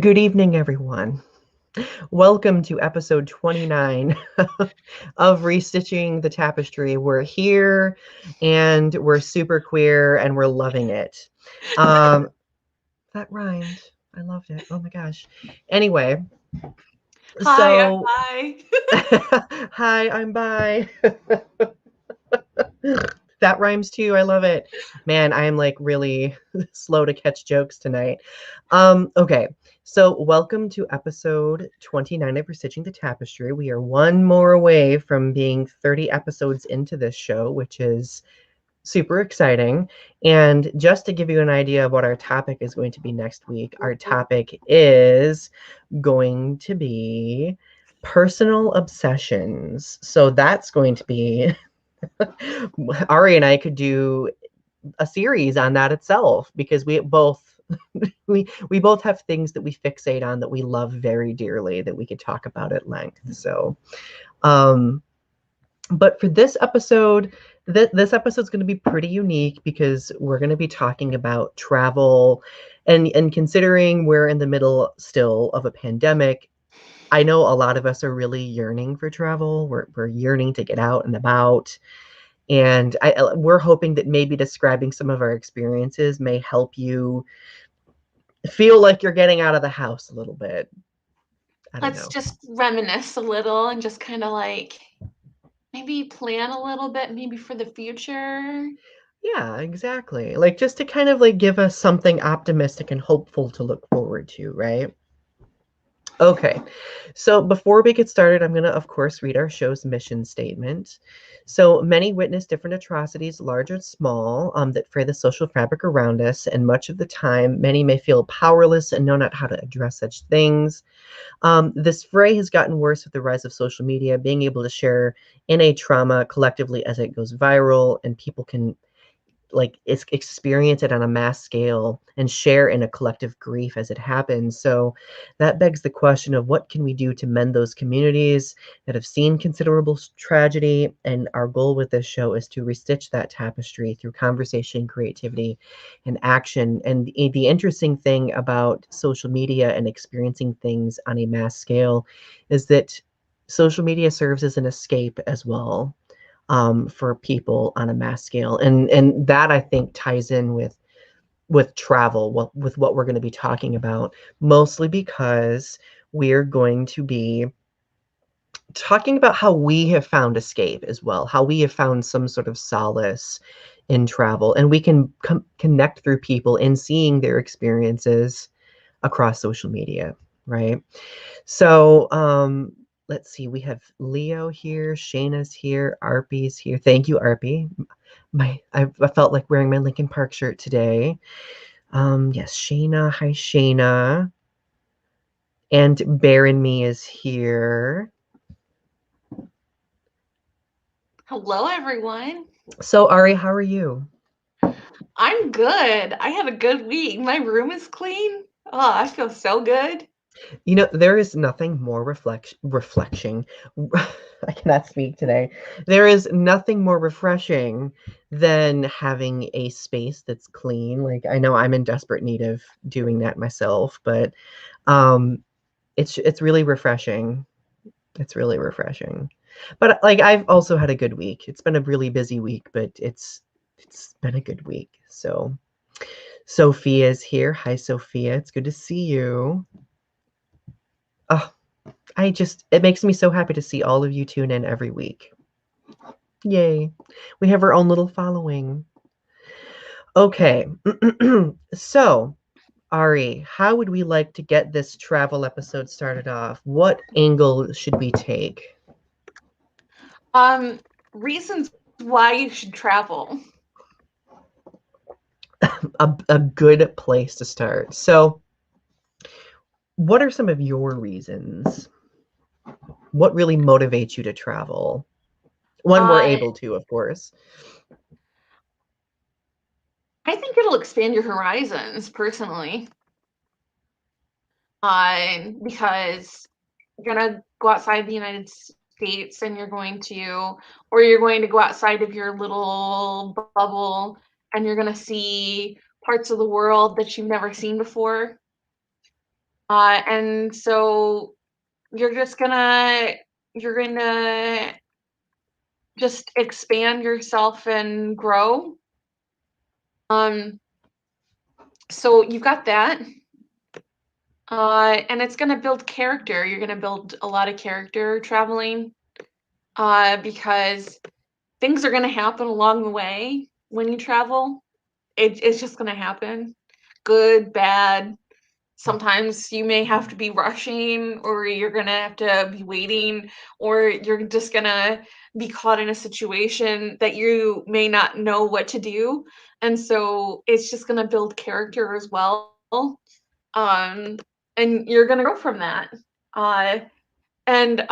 Good evening, everyone. Welcome to episode 29 of Restitching the Tapestry. We're here and we're super queer and we're loving it. Um, that rhymed. I loved it. Oh my gosh. Anyway, Hi, I'm so Hi. hi, I'm bi. That rhymes too. I love it. Man, I am like really slow to catch jokes tonight. Okay. So welcome to episode 29 of Restitching the Tapestry. We are one more away from being 30 episodes into this show, which is super exciting. And just to give you an idea of what our topic is going to be next week, our topic is going to be personal obsessions. So that's going to be Ari and I could do a series on that itself because we both we both have things that we fixate on that we love very dearly that we could talk about at length. So, um, but for this episode, this episode's going to be pretty unique because we're going to be talking about travel, and considering we're in the middle still of a pandemic. I know a lot of us are really yearning for travel. We're yearning to get out and about. And we're hoping that maybe describing some of our experiences may help you feel like you're getting out of the house a little bit. I don't Let's know. just reminisce a little and just kind of like maybe plan a little bit, maybe for the future. Yeah, exactly. Like just to kind of like give us something optimistic and hopeful to look forward to, right? Okay, so before we get started, I'm going to, of course, read our show's mission statement. So many witness different atrocities, large or small, that fray the social fabric around us, and much of the time, many may feel powerless and know not how to address such things. This fray has gotten worse with the rise of social media, being able to share in a trauma collectively as it goes viral, and people can like experience it on a mass scale and share in a collective grief as it happens. So that begs the question of what can we do to mend those communities that have seen considerable tragedy. And our goal with this show is to restitch that tapestry through conversation, creativity, and action. And the interesting thing about social media and experiencing things on a mass scale is that social media serves as an escape as well, for people on a mass scale, and that I think ties in with travel, with what we're going to be talking about, mostly because we're going to be talking about how we have found escape as well, how we have found some sort of solace in travel, and we can connect through people in seeing their experiences across social media, right? So, let's see. We have Leo here, Shayna's here, Arpy's here. Thank you, Arpy. I felt like wearing my Lincoln Park shirt today. Yes, Shayna. Hi, Shayna. And Bear and Me is here. Hello, everyone. So, Ari, how are you? I'm good. I had a good week. My room is clean. Oh, I feel so good. You know, there is nothing more reflection. I cannot speak today. There is nothing more refreshing than having a space that's clean. Like I know I'm in desperate need of doing that myself, but um it's really refreshing. It's really refreshing. But like I've also had a good week. It's been a really busy week, but it's been a good week. So Sophia's here. Hi Sophia. It's good to see you. Oh, it makes me so happy to see all of you tune in every week. Yay. We have our own little following. Okay. So, Ari, how would we like to get this travel episode started off? What angle should we take? Um, Reasons why you should travel. A good place to start. So, what are some of your reasons? What really motivates you to travel? When we're Uh, able to, of course. I think it'll expand your horizons personally. Because you're gonna go outside the United States and you're going to go outside of your little bubble and you're gonna see parts of the world that you've never seen before. And so you're just you're gonna just expand yourself and grow. Um, so you've got that. And it's gonna build character. You're gonna build a lot of character traveling, because things are gonna happen along the way when you travel. It's just gonna happen. Good, bad. Sometimes you may have to be rushing, or you're gonna have to be waiting, or you're just gonna be caught in a situation that you may not know what to do. And so it's just gonna build character as well. Um, and you're gonna grow from that. Uh, and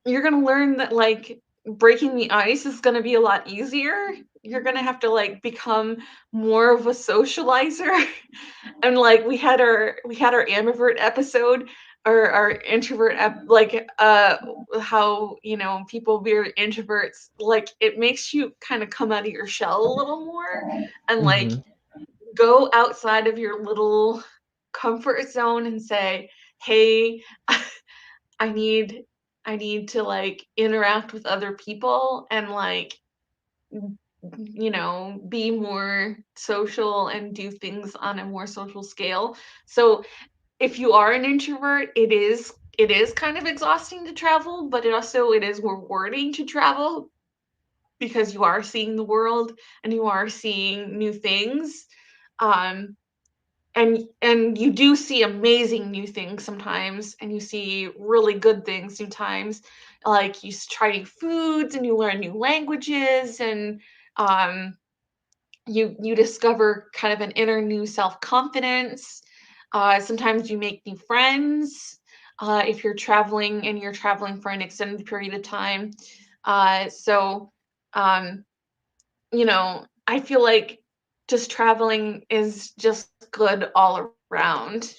You're gonna learn that like breaking the ice is gonna be a lot easier. You're gonna have to like become more of a socializer. And like we had our ambivert episode, or our introvert like how people be introverts, like it makes you kind of come out of your shell a little more, and like Mm-hmm. go outside of your little comfort zone and say, hey, I need I need to like interact with other people and like be more social and do things on a more social scale. So if you are an introvert, it is kind of exhausting to travel, but it is rewarding to travel because you are seeing the world and you are seeing new things. Um and you do see amazing new things sometimes, and you see really good things sometimes, like try new foods and you learn new languages, and um you discover kind of an inner new self-confidence. Sometimes you make new friends, if you're traveling and you're traveling for an extended period of time. So um I feel like just traveling is just good all around.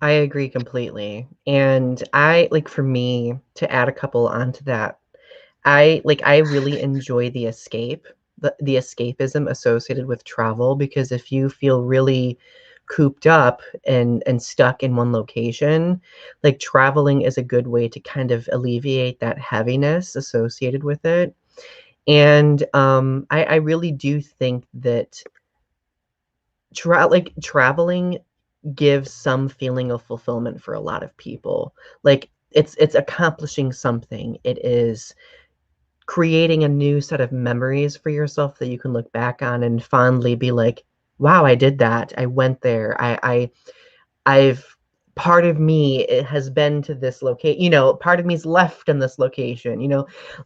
I agree completely. And I like for me to add a couple onto that, I really enjoy the escape, the escapism associated with travel, because if you feel really cooped up and stuck in one location, like traveling is a good way to kind of alleviate that heaviness associated with it. And I really do think that traveling gives some feeling of fulfillment for a lot of people. Like it's accomplishing something. It is creating a new set of memories for yourself that you can look back on and fondly be like, "Wow, I did that. I went there. I've part of me it has been to this location. Part of me's left in this location.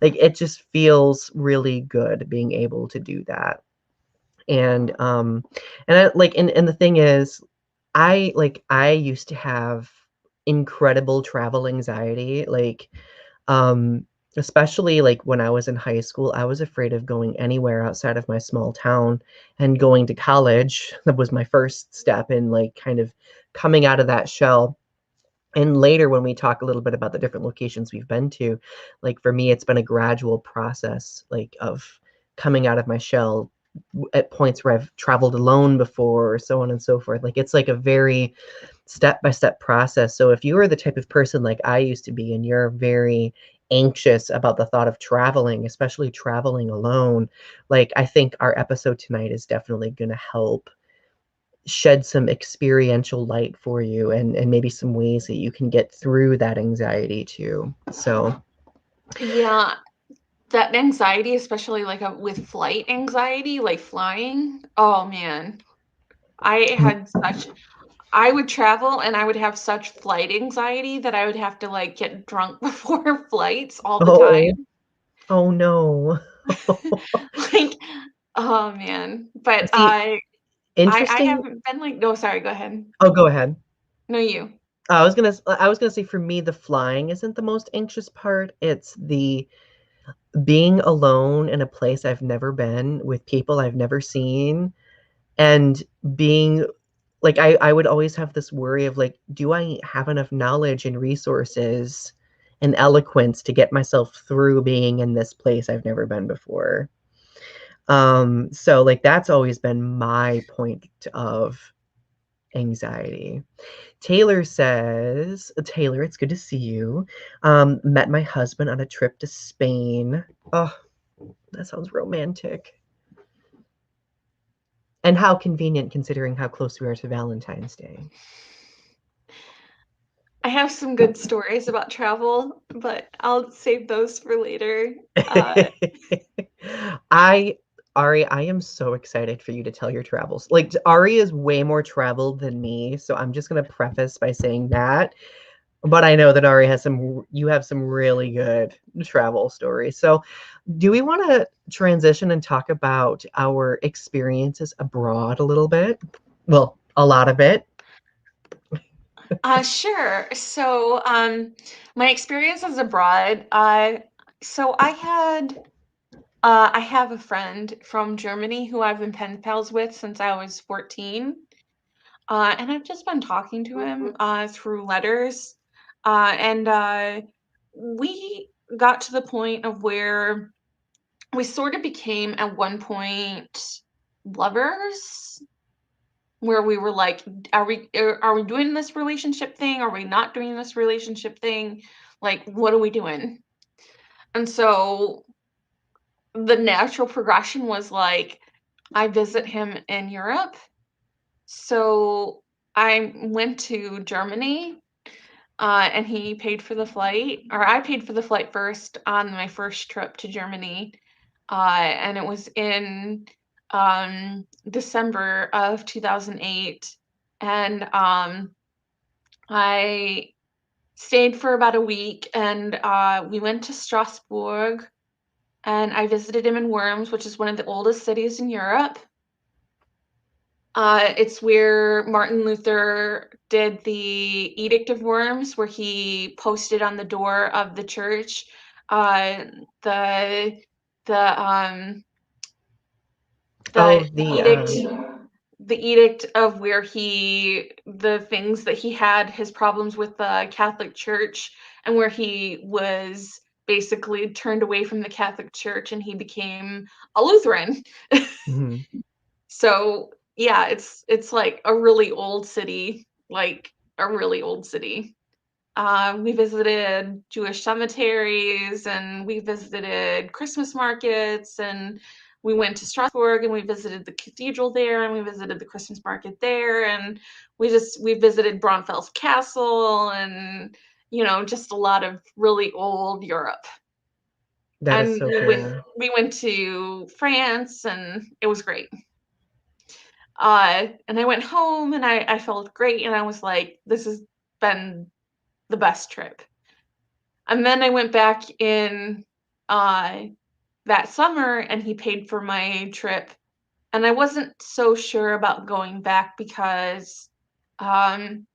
Like it just feels really good being able to do that." And and the thing is, I used to have incredible travel anxiety, um, especially like when I was in high school. I was afraid of going anywhere outside of my small town, and going to college. That was my first step in like kind of coming out of that shell. And later, when we talk a little bit about the different locations we've been to, like for me, it's been a gradual process, like of coming out of my shell at points where I've traveled alone before, or so on and so forth. Like it's like a very step-by-step process. So if you are the type of person like I used to be, and you're very anxious about the thought of traveling, especially traveling alone, like I think our episode tonight is definitely going to help shed some experiential light for you, and maybe some ways that you can get through that anxiety too. So, Yeah, that anxiety, especially like with flight anxiety, like flying. Oh man, I had such. I would travel and I would have such flight anxiety that I would have to like get drunk before flights all the oh, time. oh no. Like, oh man. But See, I interesting. haven't been like, no, sorry, go ahead. Oh, go ahead. No, you. I was gonna say for me, the flying isn't the most anxious part. It's the being alone in a place I've never been with people I've never seen, and being like I would always have this worry of like, do I have enough knowledge and resources and eloquence to get myself through being in this place I've never been before? So like that's always been my point of Anxiety. Taylor says, Taylor, it's good to see you. Met my husband on a trip to Spain. Oh, that sounds romantic. And how convenient considering how close we are to Valentine's Day. I have some good stories about travel, but I'll save those for later. Ari, I am so excited for you to tell your travels. Like, Ari is way more traveled than me, so I'm just gonna preface by saying that. But I know that Ari you have some really good travel stories. So, do we want to transition and talk about our experiences abroad a little bit? Well, a lot of it. Sure. So, my experiences abroad, so I have a friend from Germany who I've been pen pals with since I was 14. And I've just been talking to him through letters. And we got to the point of where we sort of became at one point lovers, where we were like, are we doing this relationship thing? Are we not doing this relationship thing? Like, what are we doing? And so the natural progression was like, I visit him in Europe. So I went to Germany, and he paid for the flight, or I paid for the flight first on my first trip to Germany. And it was in December of 2008. And I stayed for about a week, and we went to Strasbourg, and I visited him in Worms, which is one of the oldest cities in Europe. It's where Martin Luther did the Edict of Worms, where he posted on the door of the church uh, the the Oh, the edict of where the things that he had, his problems with the Catholic Church, and where he was basically turned away from the Catholic Church and he became a Lutheran. mhm. So yeah, it's like a really old city, like a really old city. We visited Jewish cemeteries, and we visited Christmas markets, and we went to Strasbourg and we visited the cathedral there, and we visited the Christmas market there, and we visited Braunfels Castle, and just a lot of really old Europe. That is And so cool. we went to France, and it was great. And I went home, and I felt great, and I was like, this has been the best trip. And then I went back in uh, that summer, and he paid for my trip. And I wasn't so sure about going back because um,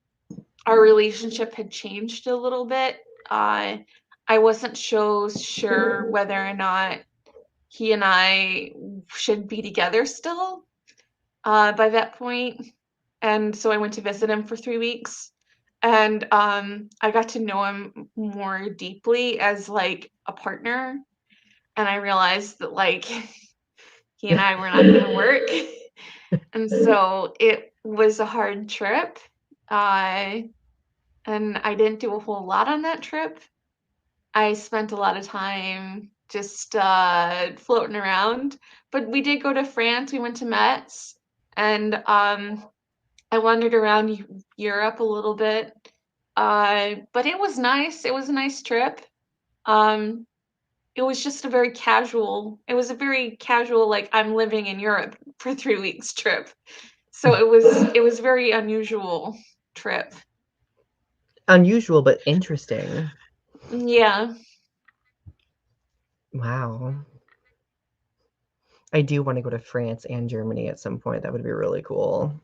our relationship had changed a little bit. I wasn't so sure whether or not he and I should be together still by that point. And so I went to visit him for 3 weeks. And I got to know him more deeply as like a partner. And I realized that like he and I were not going to work. And so it was a hard trip. Uh, and I didn't do a whole lot on that trip. I spent a lot of time just floating around. But we did go to France. We went to Metz. And I wandered around Europe a little bit. But it was nice. It was a nice trip. Um, it was just it was a very casual, like I'm living in Europe for 3 weeks trip. So it was very unusual trip. Unusual but interesting. Yeah. Wow. I do want to go to France and Germany at some point. That would be really cool.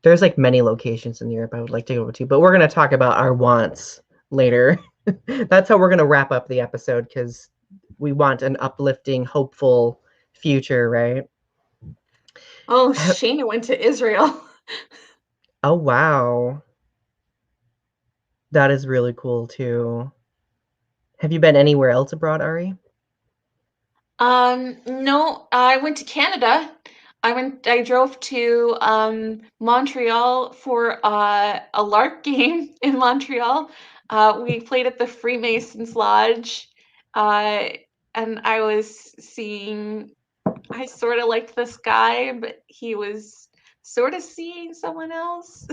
There's like many locations in Europe I would like to go to, but we're going to talk about our wants later. That's how we're going to wrap up the episode because we want an uplifting, hopeful future, right? Oh, Shayna went to Israel. Oh, wow. That is really cool too. Have you been anywhere else abroad, Ari? No, I went to Canada. I drove to Montreal for a LARP game in Montreal. We played at the Freemasons Lodge, uh, and I was seeing. I sort of liked this guy, but he was sort of seeing someone else.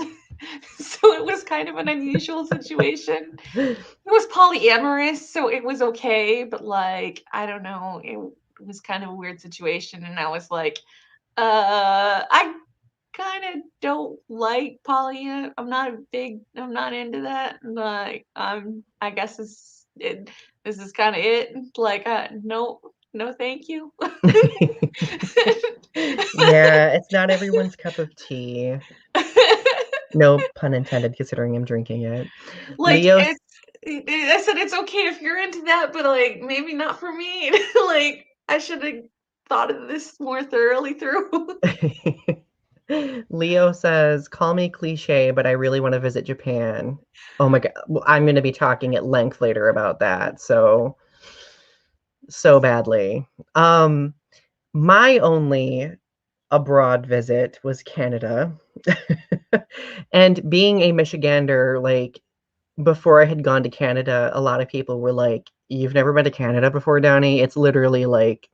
So it was kind of an unusual situation. It was polyamorous, so it was okay, but like, I don't know, it was kind of a weird situation, and I was like, I kind of don't like I'm not into that. Like, I guess this is kind of it. Like, no, no, thank you. Yeah, it's not everyone's cup of tea. No pun intended, considering I'm drinking it. Like, Leo's I said it's okay if you're into that, but like maybe not for me. Like, I should have thought of this more thoroughly through. Leo says, "Call me cliche, but I really want to visit Japan." Oh my God. Well, I'm going to be talking at length later about that. So badly. Um, my only abroad visit was Canada. And being a Michigander, like before I had gone to Canada, a lot of people were like, "You've never been to Canada before, Donny? It's literally like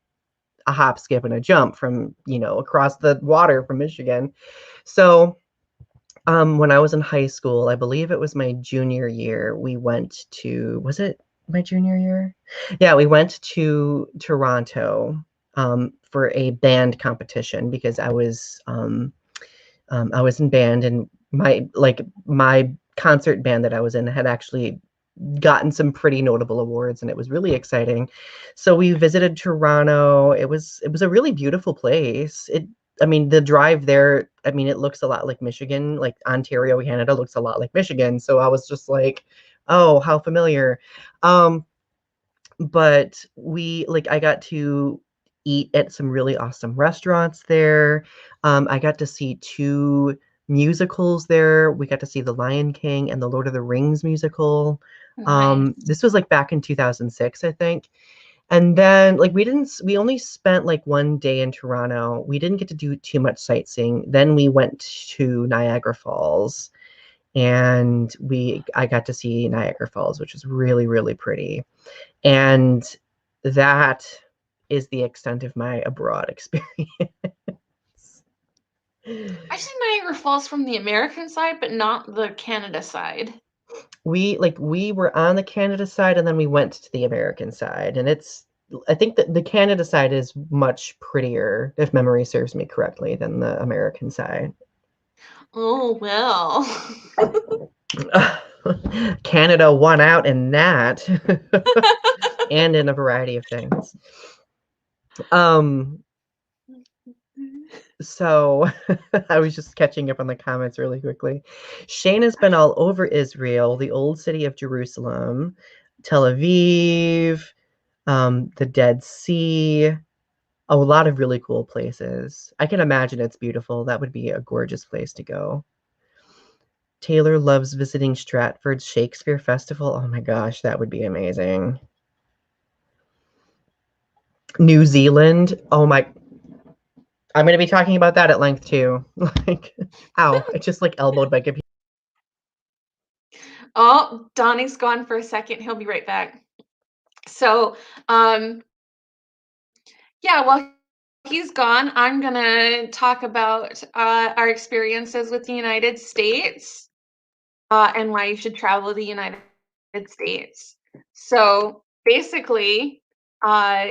a hop, skip, and a jump from, across the water from Michigan." So, when I was in high school, I believe it was my junior year, we went to, was it my junior year? Yeah, we went to Toronto for a band competition because I was in band, and my concert band that I was in had actually gotten some pretty notable awards, and it was really exciting. So we visited Toronto. It was a really beautiful place. I mean, the drive there, I mean, it looks a lot like Michigan, like Ontario, Canada looks a lot like Michigan. So I was just like, oh, how familiar. Um, but I got to eat at some really awesome restaurants there. I got to see two musicals there. We got to see The Lion King and the Lord of the Rings musical. Nice. This was like back in 2006, I think. And then we only spent like one day in Toronto. We didn't get to do too much sightseeing. Then we went to Niagara Falls, and I got to see Niagara Falls, which was really, really pretty. And that is the extent of my abroad experience. I've seen Niagara Falls from the American side, but not the Canada side. We were on the Canada side, and then we went to the American side, and I think that the Canada side is much prettier, if memory serves me correctly, than the American side. Oh, well. Canada won out in that, and in a variety of things. Um, So I was just catching up on the comments really quickly. Shane has been all over Israel, the old city of Jerusalem, Tel Aviv, the Dead Sea, a lot of really cool places. I can imagine it's beautiful. That would be a gorgeous place to go. Taylor loves visiting Stratford's Shakespeare Festival. Oh my gosh, that would be amazing. New Zealand. Oh my, I'm going to be talking about that at length too. Like, ow, I just like elbowed my computer. Oh, Donnie's gone for a second. He'll be right back. So, um, yeah, while he's gone, I'm gonna talk about our experiences with the United States and why you should travel the United States. So basically, uh,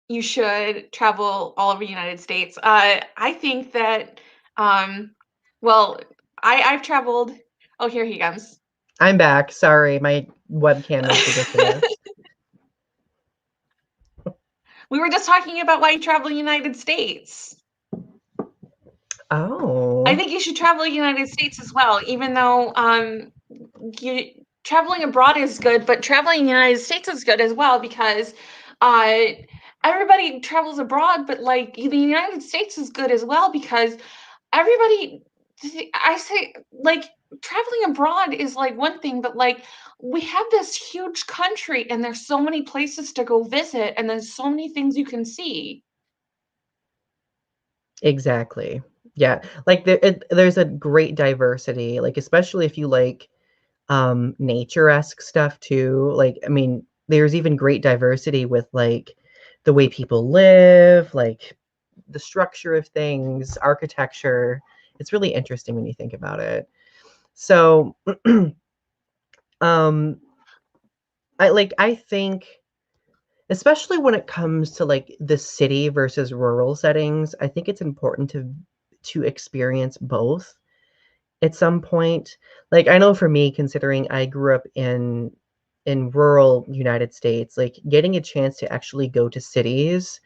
you should travel all over the United States. I think that, um, well, I've traveled. Oh, here he comes. I'm back. Sorry, my webcam is ridiculous. We were just talking about why you travel the United States. I Oh. think you should travel the United States as well, even though traveling abroad is good, but traveling in the United States is good as well because uh, everybody travels abroad, but like the United States is good as well because everybody. I say like traveling abroad is like one thing, but like we have this huge country and there's so many places to go visit and there's so many things you can see. Exactly. Yeah. Like there's a great diversity, like especially if you like nature-esque stuff too. Like, I mean, there's even great diversity with like the way people live, like the structure of things, architecture. It's really interesting when you think about it. So, um, I think especially when it comes to like the city versus rural settings, I think it's important to experience both at some point. Like I know for me, considering I grew up in rural United States, like getting a chance to actually go to cities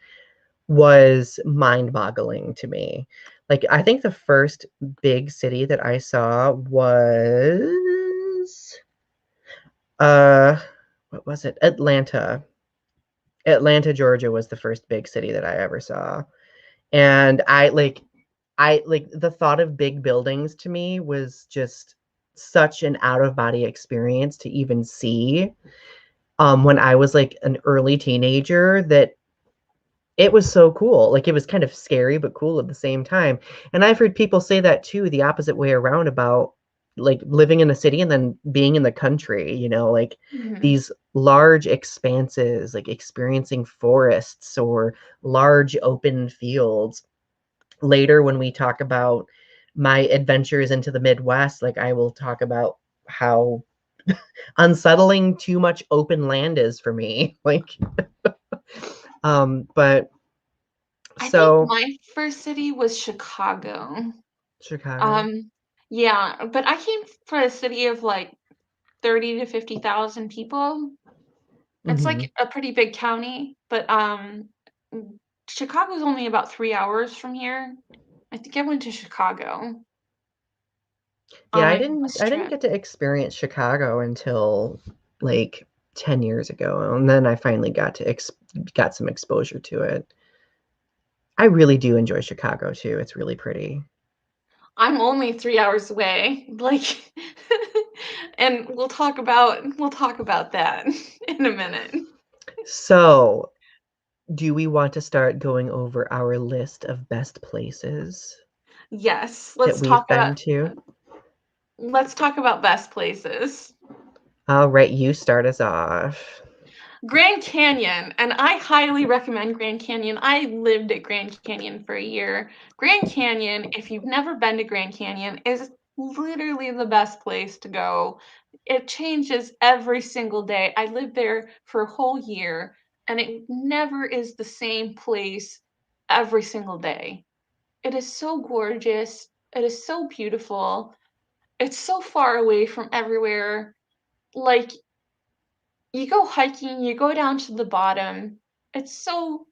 was mind-boggling to me. Like I think the first big city that I saw was uh what was it? Atlanta. Atlanta, Georgia was the first big city that I ever saw. And I like the thought of big buildings to me was just such an out of body experience to even see when I was like an early teenager, that it was so cool. Like it was kind of scary but cool at the same time. And I've heard people say that too, the opposite way around, about like living in a city and then being in the country, like Mhm. these large expanses, like experiencing forests or large open fields. Later, when we talk about my adventures into the Midwest, like I will talk about how unsettling too much open land is for me. Like, but I think so my first city was Chicago. Chicago. Um, yeah, but I came from a city of like 30 to 50,000 people. It's Hmm. like a pretty big county, but Chicago's only about 3 hours from here. I think I went to Chicago on Yeah, I a didn't bus I didn't trip. get to experience Chicago until like 10 years ago, and then I finally got some exposure to it. I really do enjoy Chicago too. It's really pretty. I'm only 3 hours away. Like, and we'll talk about that in a minute. So, do we want to start going over our list of best places Yes, that we've been to? let's talk about best places. All right, you start us off. Grand Canyon, and I highly recommend Grand Canyon. I lived at Grand Canyon for a year. Grand Canyon, if you've never been to Grand Canyon, is literally the best place to go. It changes every single day. I lived there for a whole year, and it never is the same place every single day. It is so gorgeous. It is so beautiful. It's so far away from everywhere. Like, you go hiking, you go down to the bottom. It's so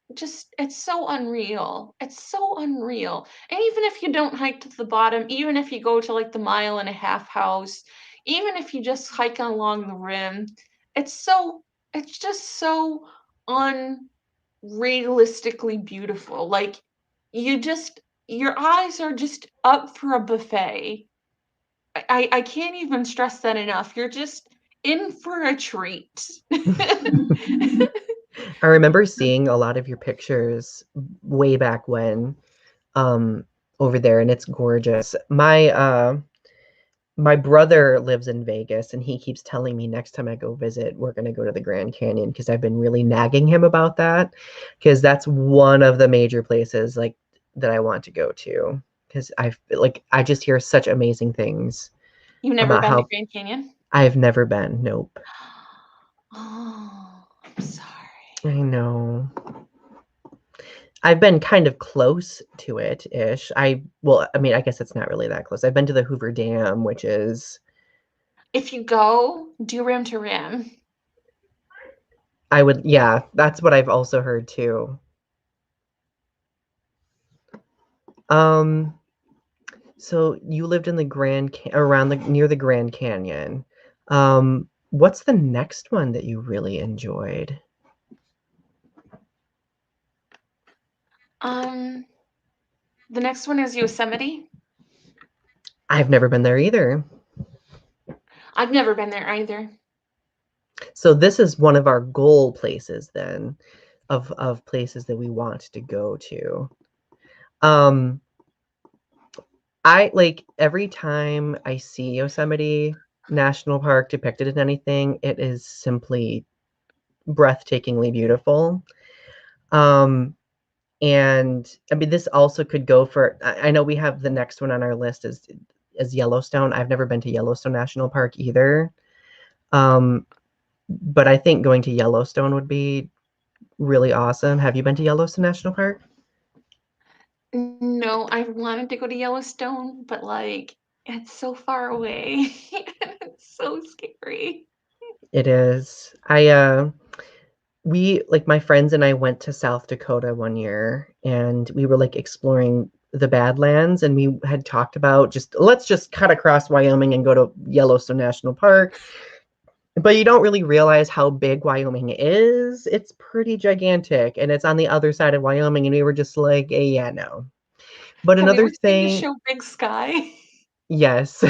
unreal. It's so unreal. And even if you don't hike to the bottom, even if you go to like the mile and a half house, even if you just hike along the rim, it's so it's just so unrealistically beautiful. Like, you just your eyes are just up for a buffet. I can't even stress that enough. You're just in for a treat. I remember seeing a lot of your pictures way back when, um, over there, and it's gorgeous. My brother lives in Vegas, and he keeps telling me next time I go visit, we're going to go to the Grand Canyon, because I've been really nagging him about that, because that's one of the major places like that I want to go to, because I just hear such amazing things You've never about been to how Grand Canyon? I've never been. Nope. Oh, I'm sorry. I know. I've been kind of close to it ish. I mean, I guess it's not really that close. I've been to the Hoover Dam, which is If you go, do rim to rim. yeah, that's what I've also heard too. Um, so you lived in the around the near the Grand Canyon. What's the next one that you really enjoyed? Um, the next one is Yosemite. I've never been there either. I've never been there either. So this is one of our goal places then, of places that we want to go to. Um, I like every time I see Yosemite National Park depicted in anything, it is simply breathtakingly beautiful. Um, and I mean, this also could go for. I know we have the next one on our list is Yellowstone. I've never been to Yellowstone National Park either. Um, but I think going to Yellowstone would be really awesome. Have you been to Yellowstone National Park? No, I wanted to go to Yellowstone, but like it's so far away and it's so scary. It is. We like my friends and I went to South Dakota one year and we were like exploring the Badlands and we had talked about just let's just cut across Wyoming and go to Yellowstone National Park. But you don't really realize how big Wyoming is. It's pretty gigantic and it's on the other side of Wyoming and we were just like, yeah, no. But Have you another ever seen the thing, show Big Sky? yes.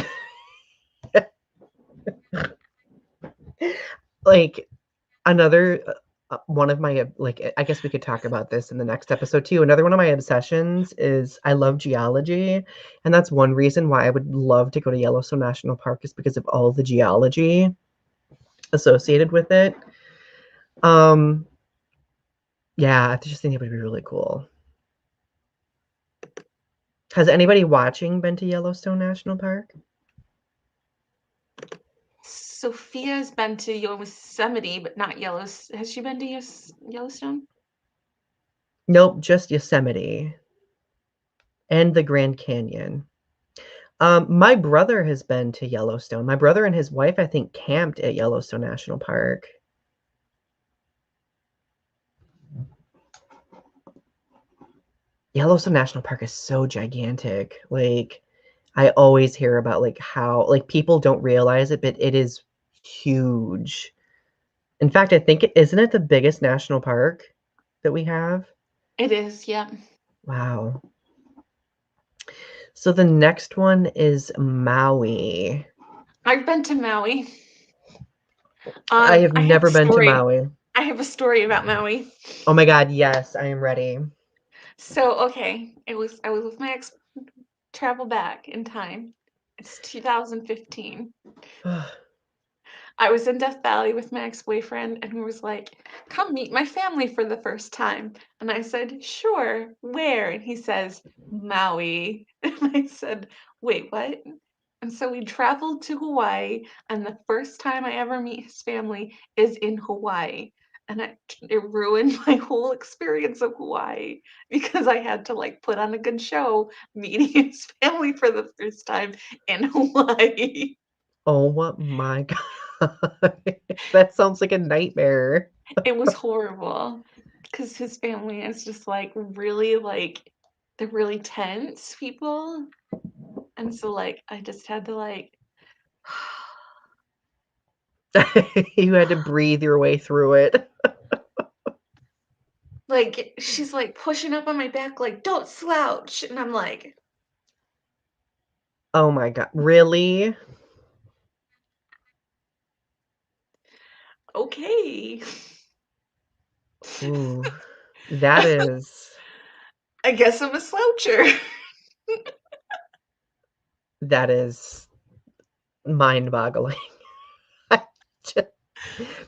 Like another one of my like I guess we could talk about this in the next episode too. Another one of my obsessions is I love geology, and that's one reason why I would love to go to Yellowstone National Park is because of all the geology associated with it. Um, yeah, I just think it would be really cool. Has anybody watching been to Yellowstone National Park? Sophia's been to Yosemite, but not Yellowstone. Has she been to Yellowstone? Nope, just Yosemite and the Grand Canyon. My brother has been to Yellowstone. My brother and his wife, I think, camped at Yellowstone National Park. Yellowstone National Park is so gigantic. Like, I always hear about like how like people don't realize it, but it is huge. In fact, I think isn't it the biggest national park that we have? It is, yeah. Wow. So the next one is Maui. I've been to Maui. I have I have a never been to story. Maui. I have a story about Maui. Oh my God, yes, I am ready. So, okay, I was with my ex travel back in time. It's 2015. I was in Death Valley with my ex-boyfriend and he was like, "Come meet my family for the first time." And I said, "Sure. Where?" And he says, "Maui." And I said, "Wait, what?" And so we traveled to Hawaii, and the first time I ever meet his family is in Hawaii. And it ruined my whole experience of Hawaii because I had to like put on a good show meeting his family for the first time in Hawaii. Oh my God. That sounds like a nightmare. It was horrible because his family is just like really like they're really tense people. And so like I just had to You had to breathe your way through it. like she's like pushing up on my back like don't slouch and I'm like Oh my God. Really? okay. Ooh, that is I guess I'm a sloucher. that is mind-boggling.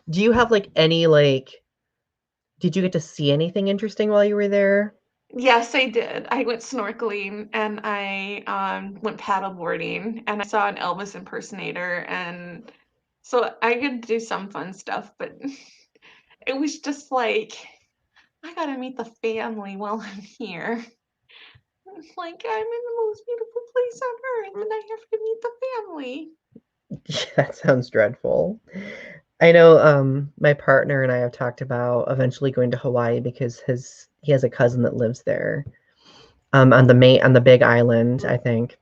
Do you have like any like did you get to see anything interesting while you were there? Yes, I did. I went snorkeling and I went paddleboarding and I saw an Elvis impersonator and so I could do some fun stuff, but it was just like I gotta meet the family while I'm here. It's like I'm in the most beautiful place on earth and I have to meet the family. That sounds dreadful. I know my partner and I have talked about eventually going to Hawaii because his he has a cousin that lives there. On the Big Island, I think.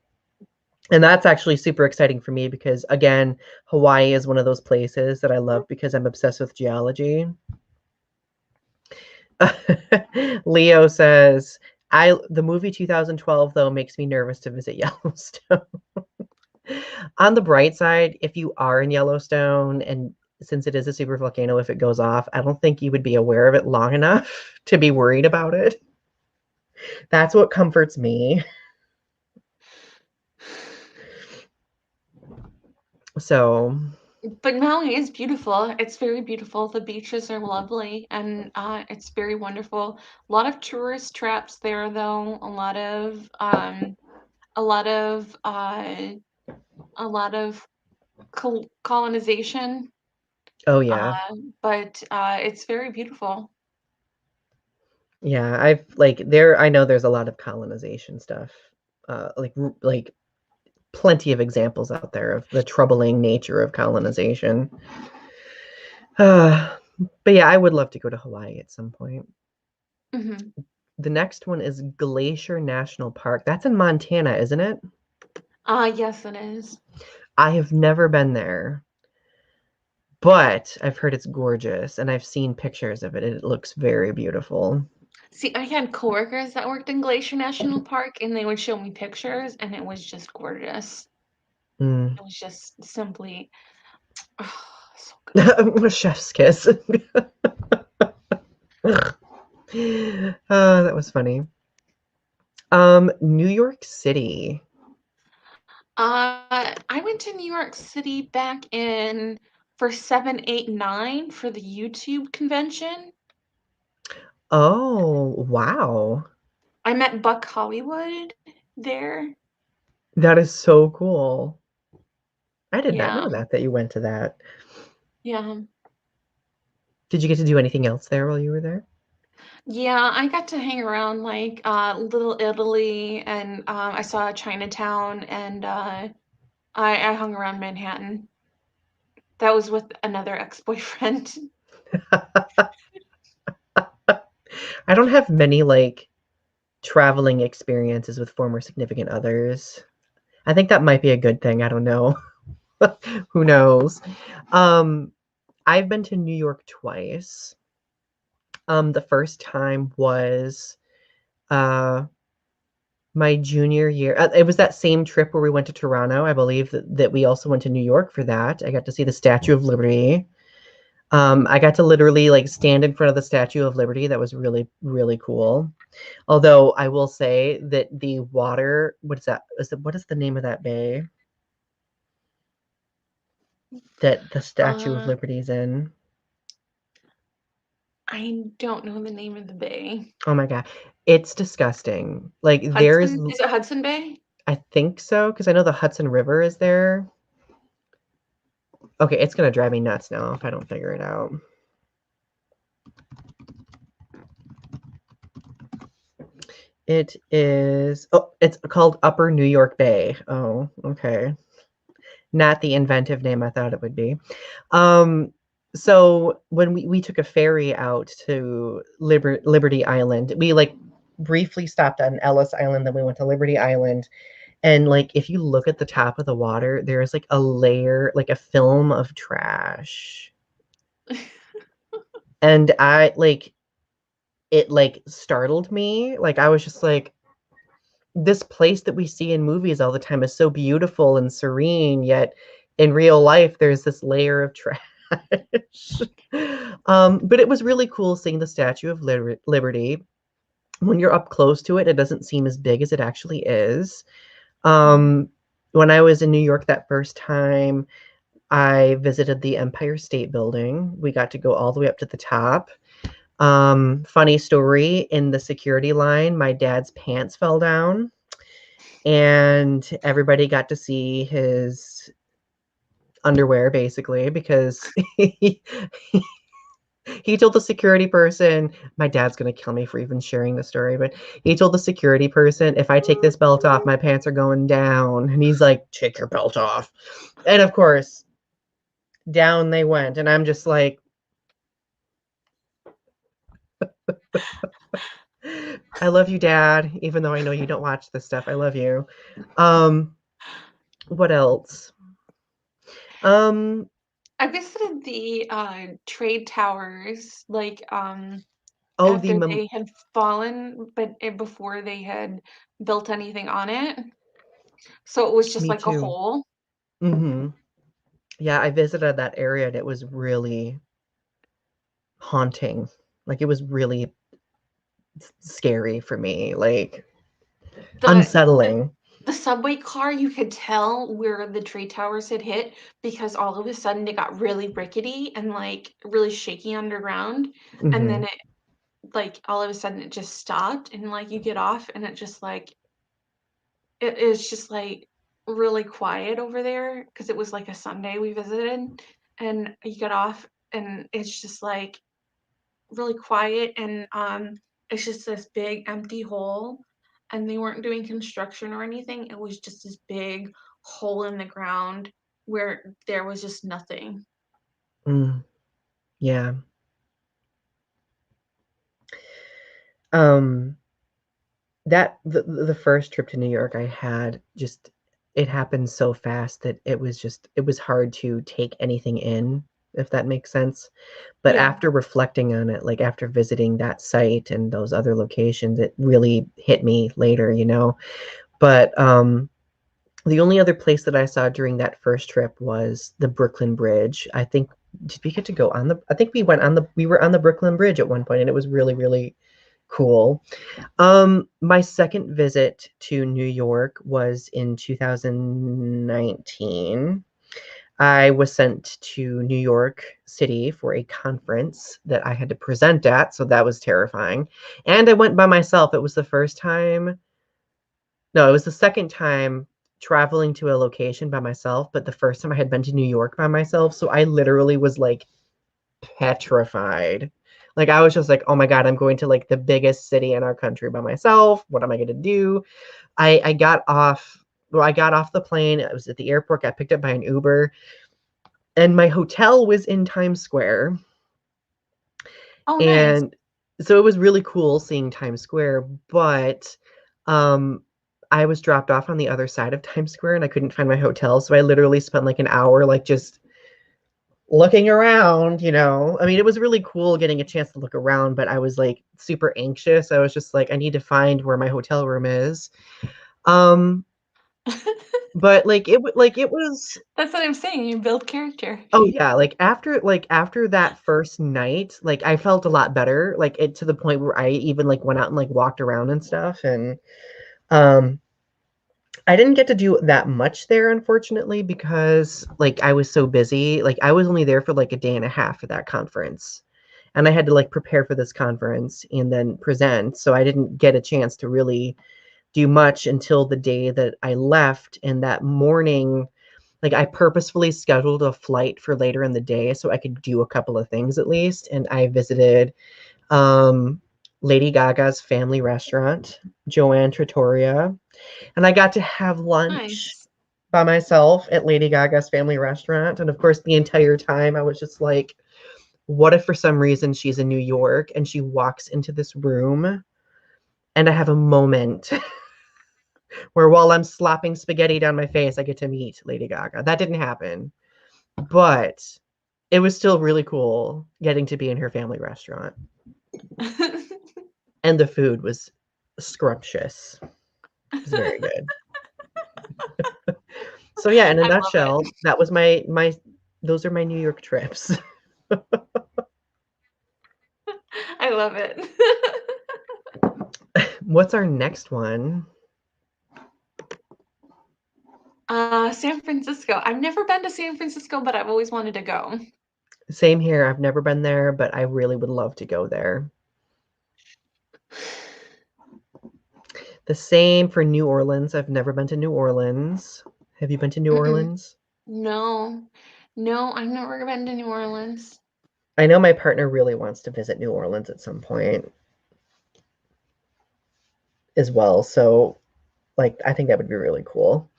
And that's actually super exciting for me because again, Hawaii is one of those places that I love because I'm obsessed with geology. Leo says, "I the movie 2012 though makes me nervous to visit Yellowstone." On the bright side, if you are in Yellowstone and since it is a super volcano, if it goes off, I don't think you would be aware of it long enough to be worried about it. That's what comforts me. So, But Maui is beautiful. It's very beautiful. The beaches are lovely, and it's very wonderful. A lot of tourist traps there, though. A lot of a lot of colonization. oh yeah. But it's very beautiful. Yeah, I've like there I know there's a lot of colonization stuff. Like plenty of examples out there of the troubling nature of colonization. Uh, but yeah, I would love to go to Hawaii at some point. Hmm. The next one is Glacier National Park. That's in Montana, isn't it? Yes, it is. I have never been there, but I've heard it's gorgeous and I've seen pictures of it. It looks very beautiful. See, I had coworkers that worked in Glacier National Park, and they would show me pictures, and it was just gorgeous. Mm. It was just simply, oh, so good. Chef's kiss. That was funny. New York City. I went to New York City back in for 7, 8, 9 for the YouTube convention. Oh, wow. I met Buck Hollywood there. That is so cool. I did not Yeah, know that you went to that. yeah, Did you get to do anything else there while you were there? yeah. I got to hang around like Little Italy, and I saw Chinatown, and I hung around Manhattan. That was with another ex-boyfriend. I don't have many like traveling experiences with former significant others. I think that might be a good thing. I don't know. Who knows? Um, I've been to New York twice. The first time was uh my junior year. It was that same trip where we went to Toronto. I believe that we also went to New York for that. I got to see the Statue of Liberty. I got to literally like stand in front of the Statue of Liberty. That was really, really cool. Although I will say that the water, what is that? What is the name of that bay that the Statue of Uh, Liberty's in? I don't know the name of the bay. Oh my God. It's disgusting. Like there's, Hudson? Is it Hudson Bay? I think so, because I know the Hudson River is there. Okay, it's gonna drive me nuts now if I don't figure it out. It is, oh, it's called Upper New York Bay. Oh, okay. Not the inventive name I thought it would be. Um, so when we took a ferry out to Liberty Island, we like briefly stopped on Ellis Island, then we went to Liberty Island. And like if you look at the top of the water, there's like a layer, like a film of trash. And I like it like startled me. Like I was just like, this place that we see in movies all the time is so beautiful and serene, yet in real life there's this layer of trash. But it was really cool seeing the Statue of Liberty. When you're up close to it, it doesn't seem as big as it actually is. Mhm. When I was in New York that first time, I visited the Empire State Building. We got to go all the way up to the top. Funny story, in the security line, my dad's pants fell down and everybody got to see his underwear basically because he told the security person, my dad's going to kill me for even sharing the story, but he told the security person, if I take this belt off, my pants are going down. And he's like, take your belt off. And of course, down they went. And I'm just like, I love you, Dad, even though I know you don't watch this stuff. I love you. Um, what else? Um, I visited the trade towers, like oh, after they had fallen, but before they had built anything on it. So it was just me like a too. hole. Hmm. Yeah, I visited that area and it was really haunting. Like it was really scary for me, like The unsettling. the subway car, you could tell where the trade towers had hit because all of a sudden it got really rickety and like really shaky underground, and then Hmm. it like all of a sudden it just stopped and like you get off and it just like it is just like really quiet over there because it was like a Sunday we visited, and you get off and it's just like really quiet, and it's just this big empty hole, and they weren't doing construction or anything. It was just this big hole in the ground where there was just nothing. Mm, yeah. Um, that the first trip to New York I had, just it happened so fast that it was hard to take anything in, if that makes sense. But Yeah. after reflecting on it, like after visiting that site and those other locations, it really hit me later, you know. But the only other place that I saw during that first trip was the Brooklyn Bridge. I think did we get to go on the I think we were on the Brooklyn Bridge at one point, and it was really, really cool. My second visit to New York was in 2019. I was sent to New York City for a conference that I had to present at, so that was terrifying. And I went by myself. It was the first time, no, it was the second time traveling to a location by myself, but the first time I had been to New York by myself. So I literally was like petrified. Like I was just like, oh my God, I'm going to like the biggest city in our country by myself. What am I going to do? I got off, well, I got off the plane. I was at the airport, got picked up by an Uber, and my hotel was in Times Square. Oh, nice. And so it was really cool seeing Times Square, but um I was dropped off on the other side of Times Square and I couldn't find my hotel. So I literally spent like an hour like just looking around, you know. I mean, it was really cool getting a chance to look around, but I was like super anxious. I was just like, I need to find where my hotel room is. Um, but like it was That's what I'm saying. You build character. oh yeah, like after that first night, like I felt a lot better, like it to the point where I even like went out and like walked around and stuff. And um I didn't get to do that much there, unfortunately, because like I was so busy. Like I was only there for like a day and a half for that conference. And I had to like prepare for this conference and then present. So I didn't get a chance to really do much until the day that I left. And that morning, like I purposefully scheduled a flight for later in the day so I could do a couple of things at least. And I visited um, Lady Gaga's family restaurant, Joanne Trattoria, and I got to have lunch Nice. by myself at Lady Gaga's family restaurant. And of course, the entire time I was just like, what if for some reason she's in New York and she walks into this room and I have a moment where while I'm slopping spaghetti down my face, I get to meet Lady Gaga. That didn't happen, but it was still really cool getting to be in her family restaurant. And the food was scrumptious. It was very good. So yeah, in a I love it. nutshell, that was my those are my New York trips. I love it. What's our next one? San Francisco. I've never been to San Francisco, but I've always wanted to go. Same here. I've never been there, but I really would love to go there. The same for New Orleans. I've never been to New Orleans. Have you been to New Mm-mm. Orleans? No, no, I've never been to New Orleans. I know my partner really wants to visit New Orleans at some point as well. So, like, I think that would be really cool.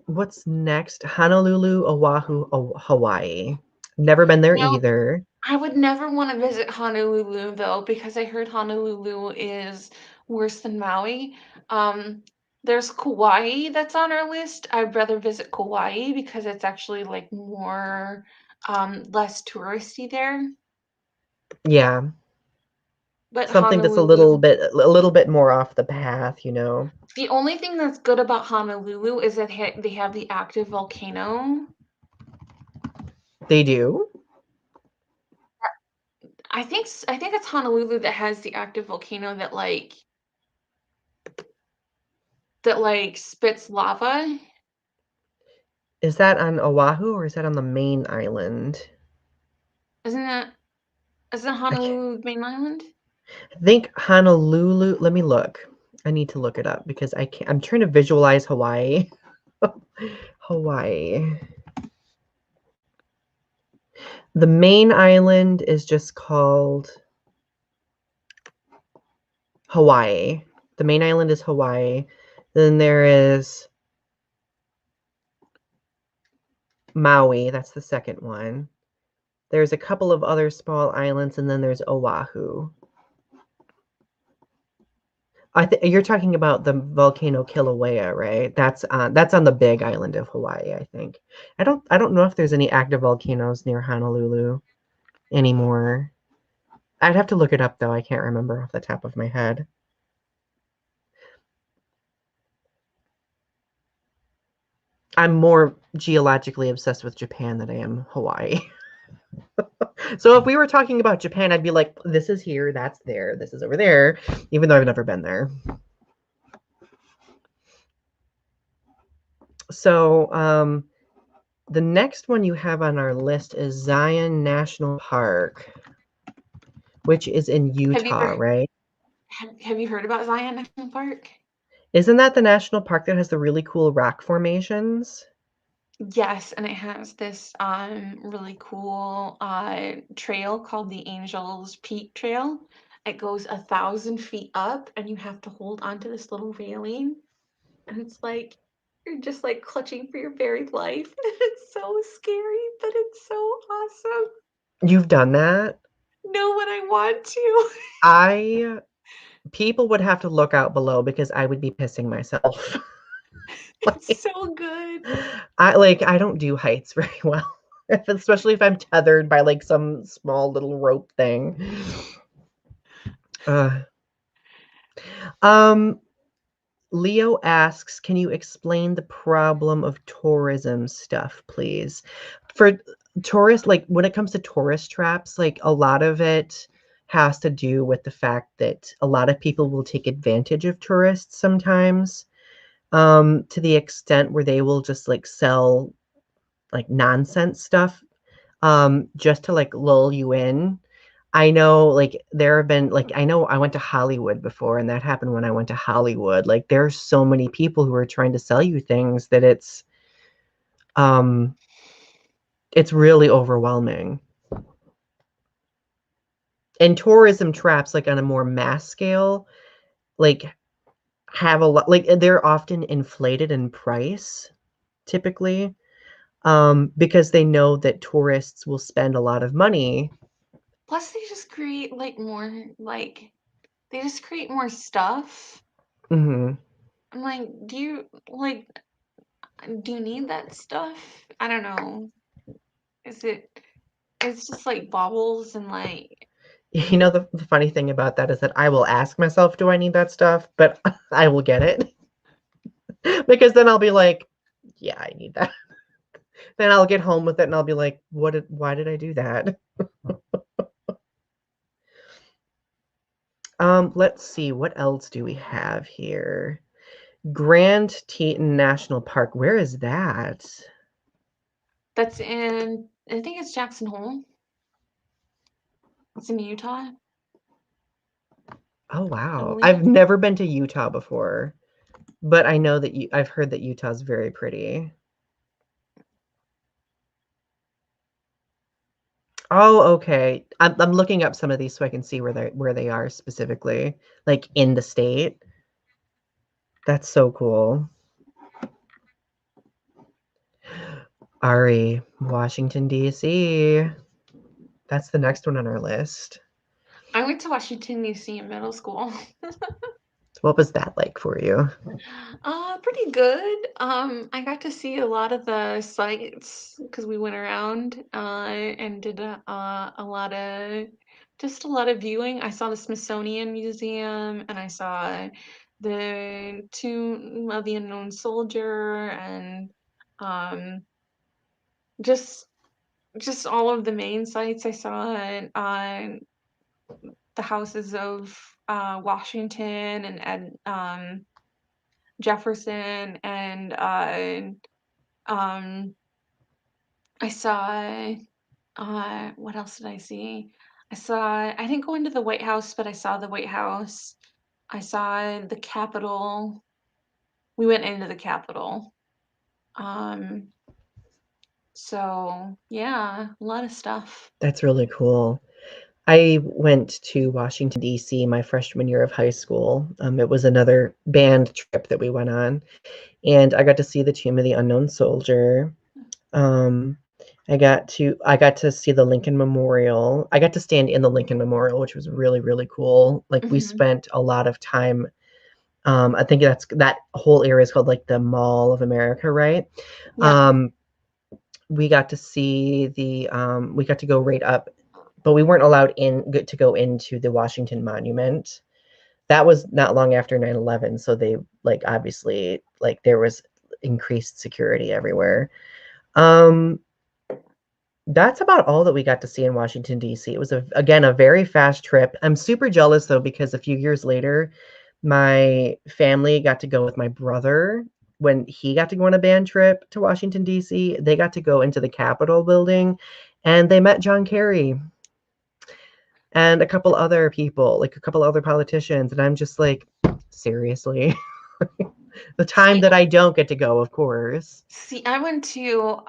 What's next? Honolulu, Oahu, Hawaii. Never been there No, either. I would never want to visit Honolulu though, because I heard Honolulu is worse than Maui. Um, there's Kauai that's on our list. I'd rather visit Kauai because it's actually like more, less touristy there. Yeah, But something that's Honolulu, a little bit more off the path, you know. the only thing that's good about Honolulu is that they have the active volcano. They do. I think it's Honolulu that has the active volcano that spits lava. Is that on Oahu or is that on the main island? Isn't that isn't I Honolulu the main island? think Honolulu. Let me look. I need to look it up because I can't. I'm trying to visualize Hawaii. Hawaii. The main island is just called Hawaii. The main island is Hawaii. Then there is Maui. That's the second one. There's a couple of other small islands, and then there's Oahu. You're talking about the volcano Kilauea, right? That's on the big island of Hawaii, I think. I don't know if there's any active volcanoes near Honolulu anymore. I'd have to look it up though. I can't remember off the top of my head. I'm more geologically obsessed with Japan than I am Hawaii. So if we were talking about Japan, I'd be like, this is here, that's there, this is over there, even though I've never been there. So the next one you have on our list is Zion National Park, which is in Have you Utah, ever right? have you heard about Zion National Park? Isn't that the national park that has the really cool rock formations? Yes, and it has this really cool trail called the Angels Peak Trail. It goes 1,000 feet up, and you have to hold onto this little railing, and it's like you're just like clutching for your very life. It's so scary, but it's so awesome. You've done that? No, what I want to. I People would have to look out below because I would be pissing myself. It's Like, so good. I don't do heights very well, especially if I'm tethered by like some small little rope thing. Uh, um, Leo asks, can you explain the problem of tourism stuff, please? For tourists, like when it comes to tourist traps, like a lot of it has to do with the fact that a lot of people will take advantage of tourists sometimes, to the extent where they will just like sell like nonsense stuff, just to like lull you in. I know like there have been like I know I went to Hollywood before and that happened when I went to Hollywood. Like there's so many people who are trying to sell you things that um it's really overwhelming. And tourism traps like on a more mass scale like have a lot like they're often inflated in price typically, because they know that tourists will spend a lot of money. Plus, they just create they just create more stuff. Hmm. I'm like, do you need that stuff? I don't know. Is it it's just like baubles and like You know, the funny thing about that is that I will ask myself, do I need that stuff? But I will get it because then I'll be like, yeah, I need that. Then I'll get home with it and I'll be like, why did I do that? Let's see, what else do we have here? Grand Teton National Park. Where is that? that's in I think it's Jackson Hole. It's in Utah, Oh I wow. I've believe. never been to Utah before, but I know that I've heard that Utah's very pretty. Oh, okay. I'm looking up some of these so I can see where they are specifically, like in the state. That's so cool. Ari, Washington, D.C. That's the next one on our list. I went to Washington D.C. in middle school. What was that like for you? Pretty good. I got to see a lot of the sites because we went around and did a lot of just a lot of viewing. I saw the Smithsonian Museum and I saw the Tomb of the Unknown Soldier and um, just just all of the main sites I saw. the houses of Washington and Jefferson and um I saw what else did I see? I didn't go into the White House, but I saw the White House. I saw the Capitol. We went into the Capitol. Um so yeah, a lot of stuff. That's really cool. I went to Washington, D.C. my freshman year of high school. It was another band trip that we went on, and I got to see the Tomb of the Unknown Soldier. Um, I got to see the Lincoln Memorial. I got to stand in the Lincoln Memorial, which was really, really cool. Like, we Hmm. spent a lot of time. I think that whole area is called like the Mall of America, right? Yeah. Um, we got to see we got to go right up, but we weren't allowed to go into the Washington Monument. That was not long after 9/11, so they like obviously like there was increased security everywhere. Um, that's about all that we got to see in Washington, D.C. It was again a very fast trip. I'm super jealous though because a few years later, my family got to go with my brother when he got to go on a band trip to Washington, D.C. They got to go into the Capitol building and they met John Kerry and a couple other people, like a couple other politicians. And I'm just like, seriously? The time See, that I don't get to go, of course. I went to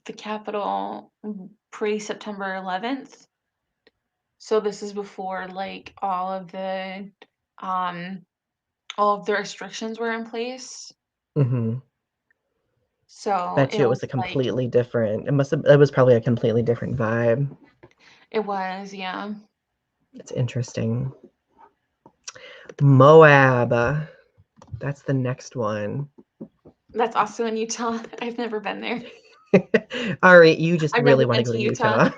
the Capitol pre-September 11th. So this is before like um all of the restrictions were in place. Hmm. So Bet it you it was was a like completely different, it was probably a completely different vibe. it was, yeah. It's interesting. Moab. That's the next one. That's also in Utah. I've never been there. All right, you just I've really never want to been go to to Utah. Utah.